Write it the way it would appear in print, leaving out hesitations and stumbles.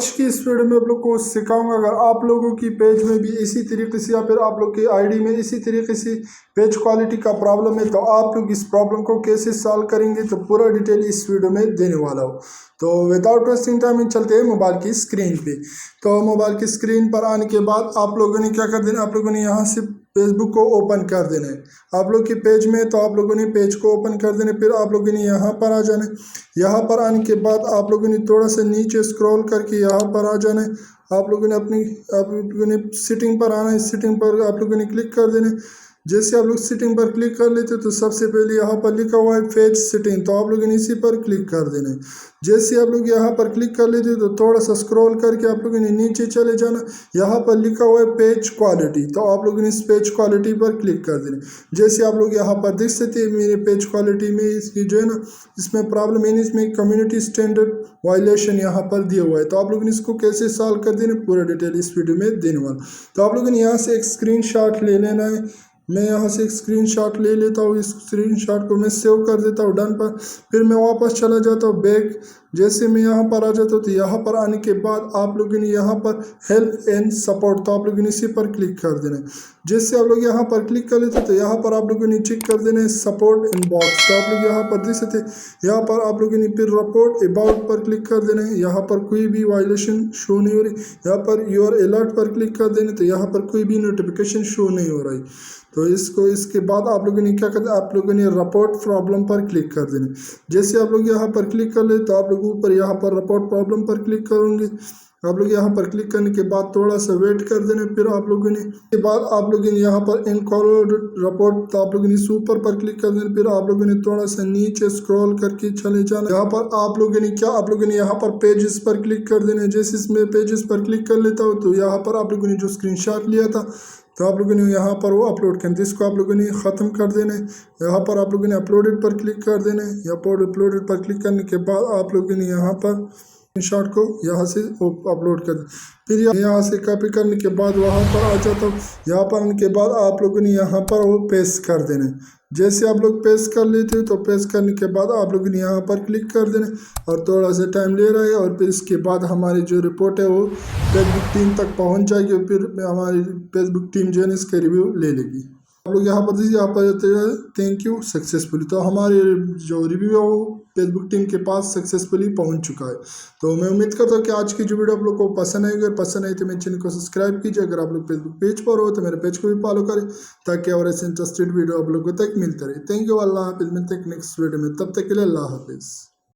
आज की इस वीडियो में आप लोग को सिखाऊंगा, अगर आप लोगों की पेज में भी इसी तरीके से या फिर आप लोग की आईडी में इसी तरीके से पेज क्वालिटी का प्रॉब्लम है तो आप लोग इस प्रॉब्लम को कैसे सॉल्व करेंगे, तो पूरा डिटेल इस वीडियो में देने वाला हूँ। तो विदाउट वेस्टिंग टाइम चलते हैं मोबाइल की स्क्रीन पे। तो मोबाइल की स्क्रीन पर आने के बाद आप लोगों ने क्या कर देना, आप लोगों ने यहाँ से फेसबुक को ओपन कर देना है आप लोग के पेज में। तो आप लोगों ने पेज को ओपन कर देना, फिर आप लोगों ने यहाँ पर आ जाना है। यहाँ पर आने के बाद आप लोगों ने थोड़ा सा नीचे स्क्रॉल करके यहाँ पर आ जाना है। आप लोगों ने सेटिंग पर आना है, सेटिंग पर आप लोगों ने क्लिक कर देना है। जैसे आप लोग सेटिंग पर क्लिक कर लेते तो सबसे पहले यहाँ पर लिखा हुआ है पेज सेटिंग, तो आप लोग इसी पर क्लिक कर देना है। जैसे आप लोग यहाँ पर क्लिक कर लेते तो थोड़ा सा स्क्रॉल करके आप लोगों ने नीचे चले जाना, यहाँ पर लिखा हुआ है पेज क्वालिटी, तो आप लोगों ने इस पेज क्वालिटी पर क्लिक कर देना। जैसे आप लोग यहाँ पर देख सकते हैं मेरे पेज क्वालिटी में इसकी जो है ना, इसमें प्रॉब्लम है, इसमें कम्युनिटी स्टैंडर्ड वायलेशन यहाँ पर दिया हुआ है। तो आप लोगों ने इसको कैसे सॉल्व कर देना, पूरा डिटेल इस वीडियो में देने वाला। तो आप लोगों ने यहाँ से एक स्क्रीनशॉट ले लेना है। मैं यहाँ से एक स्क्रीनशॉट ले लेता हूँ, इस स्क्रीनशॉट को मैं सेव कर देता हूँ डन पर। फिर मैं वापस चला जाता हूँ बैक। जैसे मैं यहाँ पर आ जाता हूँ तो यहाँ पर आने के बाद आप लोगों ने यहाँ पर हेल्प एंड सपोर्ट, तो आप लोगों ने इसी पर क्लिक कर देना है। जैसे आप लोग यहाँ पर क्लिक कर लेते तो यहाँ पर आप लोगों ने चेक कर देना है सपोर्ट इनबॉक्स, तो आप लोग यहाँ पर देख सकते यहाँ पर आप लोगों ने फिर रिपोर्ट अबाउट पर क्लिक कर देना है। यहाँ पर कोई भी वायलेशन शो नहीं हो रही, यहाँ पर योर अलर्ट पर क्लिक कर देना, तो यहाँ पर कोई भी नोटिफिकेशन शो नहीं हो रही। तो इसके बाद आप लोगों ने क्या करना, आप लोगों ने रिपोर्ट प्रॉब्लम पर क्लिक कर देना। जैसे आप लोग यहाँ पर क्लिक कर ले तो आप लोग ऊपर यहाँ पर रिपोर्ट प्रॉब्लम पर क्लिक करोगे। आप लोग यहाँ पर क्लिक करने के बाद थोड़ा सा वेट कर देना, फिर आप लोगों ने के बाद आप लोगों ने यहाँ पर इनकॉर्ड रिपोर्ट, तो आप लोगों ने सुपर पर क्लिक कर देना। फिर आप लोगों ने थोड़ा सा नीचे स्क्रॉल करके चले जाना। यहाँ पर आप लोगों ने आप लोगों ने यहाँ पर पेजेस पर क्लिक कर देना। जैसे इसमें पेजेस पर क्लिक कर लेता हूँ तो यहाँ पर आप लोगों ने जो स्क्रीनशॉट लिया था तो आप लोगों ने यहाँ पर वो अपलोड करना, इसको आप लोगों ने ख़त्म कर देना है। यहाँ पर आप लोगों ने अपलोडेड पर क्लिक कर देना है। यहाँ पर अपलोडेड पर क्लिक करने के बाद आप लोगों ने यहाँ पर शॉट को यहाँ से अपलोड कर दें। फिर यहाँ से कॉपी करने के बाद वहाँ पर आ जाता हूँ। यहाँ पर आने के बाद आप लोगों ने यहाँ पर वो पेस्ट कर देना है। जैसे आप लोग पेस्ट कर लेते हो तो पेस्ट करने के बाद आप लोगों ने यहाँ पर क्लिक कर देना और थोड़ा सा टाइम ले रहा है, और फिर इसके बाद हमारी जो रिपोर्ट है वो फेसबुक टीम तक पहुँच जाएगी और फिर हमारी फेसबुक टीम जो है इसका रिव्यू ले लेगी। आप लोग यहाँ पर दीजिए, यहाँ पर जाते हैं थैंक यू सक्सेसफुली, तो हमारे जो रिव्यू है वो फेसबुक टीम के पास सक्सेसफुली पहुँच चुका है। तो मैं उम्मीद करता हूँ कि आज की जो वीडियो आप लोग को पसंद आएगी। अगर पसंद आई तो मेरे चैनल को सब्सक्राइब कीजिए। अगर आप लोग फेसबुक पेज पर हो तो मेरे पेज को भी फॉलो करें ताकि और ऐसे इंटरेस्टेड वीडियो आप लोगों तक मिलते रहे। थैंक यू, अल्लाह हाफिज़। मिलते हैं नेक्स्ट वीडियो में, तब तक के लिए अल्लाह हाफिज़।